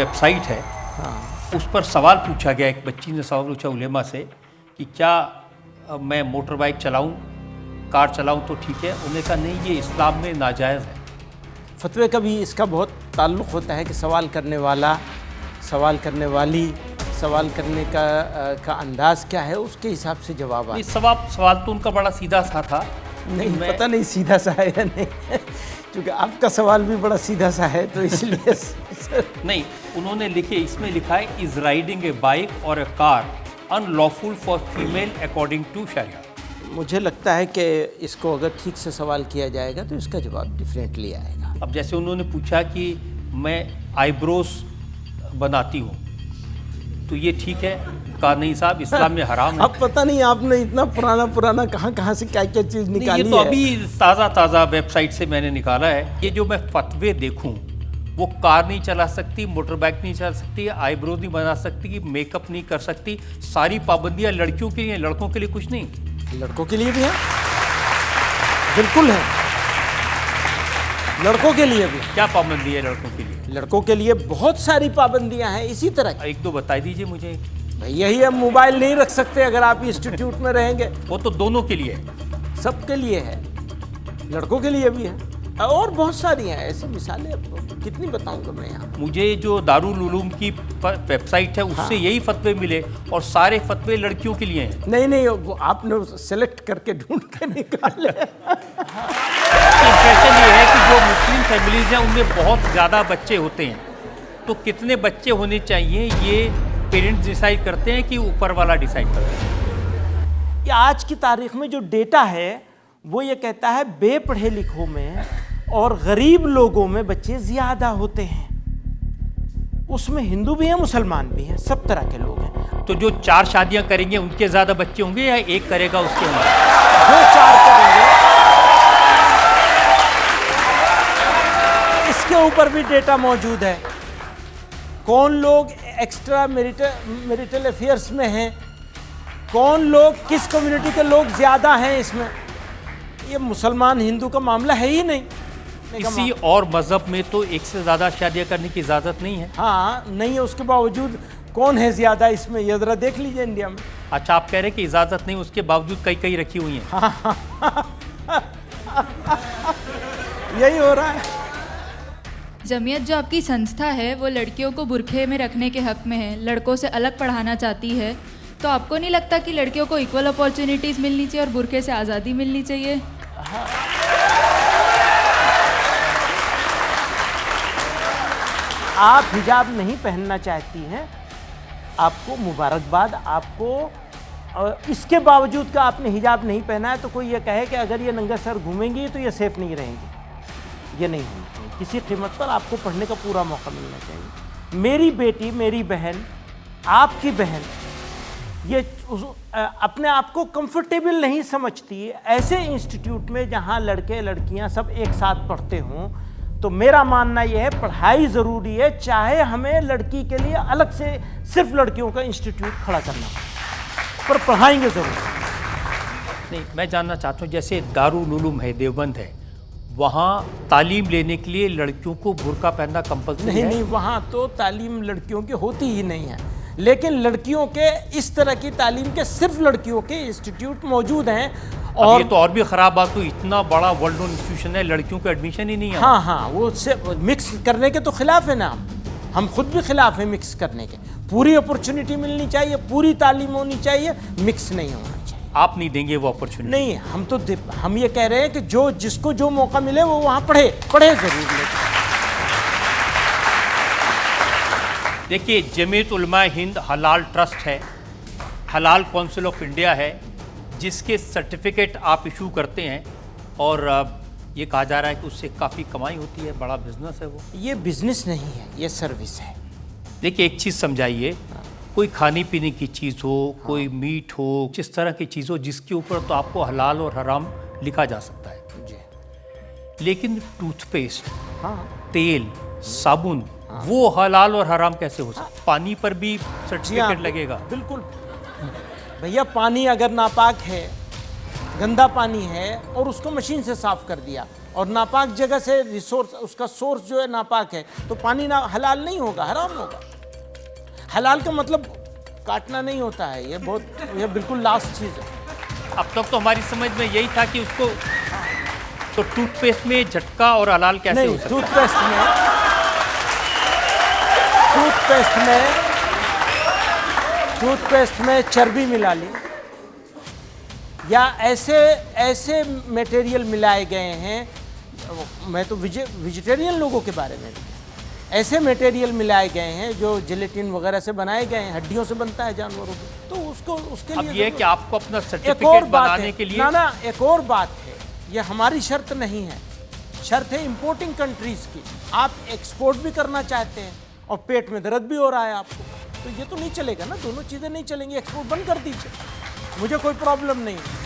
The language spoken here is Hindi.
वेबसाइट है, उस पर सवाल पूछा गया, एक बच्ची ने सवाल पूछा उलेमा से कि क्या मैं मोटर बाइक चलाऊं, कार चलाऊं तो ठीक है। उन्होंने कहा नहीं, ये इस्लाम में नाजायज़ है। फतवे का भी इसका बहुत ताल्लुक़ होता है कि सवाल करने वाला, सवाल करने वाली, सवाल करने का अंदाज़ क्या है, उसके हिसाब से जवाब आता है। सवाल तो उनका बड़ा सीधा सा था। नहीं, पता नहीं सीधा सा है या नहीं, क्योंकि आपका सवाल भी बड़ा सीधा सा है, तो इसलिए नहीं, उन्होंने इसमें लिखा है इज राइडिंग ए बाइक और a car unlawful for female according to शरिया। मुझे लगता है कि इसको अगर ठीक से सवाल किया जाएगा तो इसका जवाब डिफरेंटली आएगा। अब जैसे उन्होंने पूछा कि मैं आईब्रोज बनाती हूँ तो ये ठीक है, कहा नहीं साहब, इस्लाम में हराम है। अब पता नहीं आपने इतना पुराना कहाँ से क्या चीज़ निकाली है। ये तो अभी ताज़ा वेबसाइट से मैंने निकाला है। ये जो मैं फतवे देखूं, वो कार नहीं चला सकती, मोटर बाइक नहीं चला सकती, आईब्रोज नहीं बना सकती, मेकअप नहीं कर सकती, सारी पाबंदियां लड़कियों के लिए, लड़कों के लिए कुछ नहीं। लड़कों के लिए भी है, बिल्कुल है, लड़कों के लिए भी। क्या पाबंदी है लड़कों के लिए? लड़कों के लिए बहुत सारी पाबंदियां हैं इसी तरह। एक दो बता दीजिए मुझे। भाई यही है, मोबाइल नहीं रख सकते अगर आप इंस्टीट्यूट में रहेंगे। वो तो दोनों के लिए है, सबके लिए है, लड़कों के लिए भी है, और बहुत सारी हैं ऐसी मिसालें, कितनी बताऊंगा मैं यहाँ। मुझे जो दारुल उलूम की वेबसाइट है उससे यही फतवे मिले, और सारे फतवे लड़कियों के लिए हैं। नहीं, वो आपने सेलेक्ट करके ढूंढ के निकाले। इंप्रेशन ये है कि जो मुस्लिम फैमिलीज हैं उनमें बहुत ज़्यादा बच्चे होते हैं, तो कितने बच्चे होने चाहिए ये पेरेंट्स डिसाइड करते हैं कि ऊपर वाला डिसाइड करता है। ये आज की तारीख में जो डेटा है वो ये कहता है बेपढ़े लिखों में और गरीब लोगों में बच्चे ज़्यादा होते हैं। उसमें हिंदू भी हैं, मुसलमान भी हैं, सब तरह के लोग हैं। तो जो 4 शादियां करेंगे उनके ज़्यादा बच्चे होंगे या एक करेगा उसके होंगे? जो 4 करेंगे, इसके ऊपर भी डेटा मौजूद है। कौन लोग एक्स्ट्रा मैरिटल अफेयर्स में हैं, कौन लोग, किस कम्युनिटी के लोग ज़्यादा हैं इसमें। ये मुसलमान हिंदू का मामला है ही नहीं। किसी और मज़हब में तो एक से ज़्यादा शादियां करने की इजाज़त नहीं है। हाँ, नहीं है, उसके बावजूद कौन है ज़्यादा इसमें, ये ज़रा देख लीजिए इंडिया में। अच्छा, आप कह रहे हैं कि इजाज़त नहीं, उसके बावजूद कई रखी हुई हैं। यही हो रहा है। जमीयत जो आपकी संस्था है वो लड़कियों को बुरखे में रखने के हक़ में है, लड़कों से अलग पढ़ाना चाहती है, तो आपको नहीं लगता कि लड़कियों को इक्वल अपॉर्चुनिटीज़ मिलनी चाहिए और बुरखे से आज़ादी मिलनी चाहिए? आप हिजाब नहीं पहनना चाहती हैं, आपको मुबारकबाद। आपको इसके बावजूद का आपने हिजाब नहीं पहना है तो कोई ये कहे कि अगर ये नंगा सर घूमेंगी तो ये सेफ नहीं रहेंगी, ये नहीं होनी चाहिए। किसी कीमत पर आपको पढ़ने का पूरा मौका मिलना चाहिए। मेरी बेटी, मेरी बहन, आपकी बहन, ये अपने आप को कंफर्टेबल नहीं समझती ऐसे इंस्टीट्यूट में जहाँ लड़के लड़कियाँ सब एक साथ पढ़ते हों, तो मेरा मानना यह है पढ़ाई ज़रूरी है, चाहे हमें लड़की के लिए अलग से सिर्फ लड़कियों का इंस्टीट्यूट खड़ा करना पर पढ़ाएंगे ज़रूर। नहीं, मैं जानना चाहता हूँ, जैसे दारुल उलूम है, देवबंद है, वहाँ तालीम लेने के लिए लड़कियों को बुर्का पहनना कंपल्सरी है? नहीं, वहाँ तो तालीम लड़कियों की होती ही नहीं है, लेकिन लड़कियों के इस तरह की तालीम के सिर्फ लड़कियों के इंस्टीट्यूट मौजूद हैं। और ये तो और भी ख़राब बात, तो इतना बड़ा वर्ल्ड नोन इंस्टीट्यूशन है, लड़कियों को एडमिशन ही नहीं है। हाँ, वो से मिक्स करने के तो खिलाफ है ना, हम खुद भी खिलाफ है मिक्स करने के। पूरी अपॉर्चुनिटी मिलनी चाहिए, पूरी तालीम होनी चाहिए, मिक्स नहीं होना चाहिए। आप नहीं देंगे वो अपॉर्चुनिटी? नहीं, हम ये कह रहे हैं कि जिसको जो मौका मिले वो वहाँ पढ़े ज़रूर ले। देखिए, जमीयत उलमा हिंद हलाल ट्रस्ट है, हलाल काउंसिल ऑफ इंडिया है, जिसके सर्टिफिकेट आप इशू करते हैं, और ये कहा जा रहा है कि उससे काफ़ी कमाई होती है, बड़ा बिजनेस है वो। ये बिजनेस नहीं है, ये सर्विस है। देखिए, एक चीज़ समझाइए, कोई खाने पीने की चीज़ हो, कोई मीट हो, जिस तरह की चीज़ हो जिसके ऊपर तो आपको हलाल और हराम लिखा जा सकता है जी, लेकिन टूथपेस्ट, हाँ, तेल, साबुन, वो हलाल और हराम कैसे हो सकता? पानी पर भी सर्टिफिकेट लगेगा? बिल्कुल भैया, पानी अगर नापाक है, गंदा पानी है और उसको मशीन से साफ कर दिया और नापाक जगह से रिसोर्स, उसका सोर्स जो है नापाक है, तो पानी ना हलाल नहीं होगा, हराम होगा। हलाल का मतलब काटना नहीं होता है, ये बिल्कुल लास्ट चीज़ है। अब तक तो हमारी समझ में यही था कि उसको, तो टूथपेस्ट में झटका और हलाल कैसे नहीं, हो सकता है? टूथपेस्ट में चर्बी मिला ली, या ऐसे मटेरियल मिलाए गए हैं, मैं तो वेजिटेरियन लोगों के बारे में, ऐसे मटेरियल मिलाए गए हैं जो जिलेटिन वगैरह से बनाए गए हैं, हड्डियों से बनता है जानवरों को, तो उसके अब लिए ये कि आपको अपना एक और सर्टिफिकेट बात बनाने है, के लिए ना एक और बात है, ये हमारी शर्त नहीं है, शर्त है इंपोर्टिंग कंट्रीज की। आप एक्सपोर्ट भी करना चाहते हैं और पेट में दर्द भी हो रहा है आपको, तो ये तो नहीं चलेगा ना, दोनों चीज़ें नहीं चलेंगी, एक्सपोर्ट बंद कर दीजिए, मुझे कोई प्रॉब्लम नहीं है।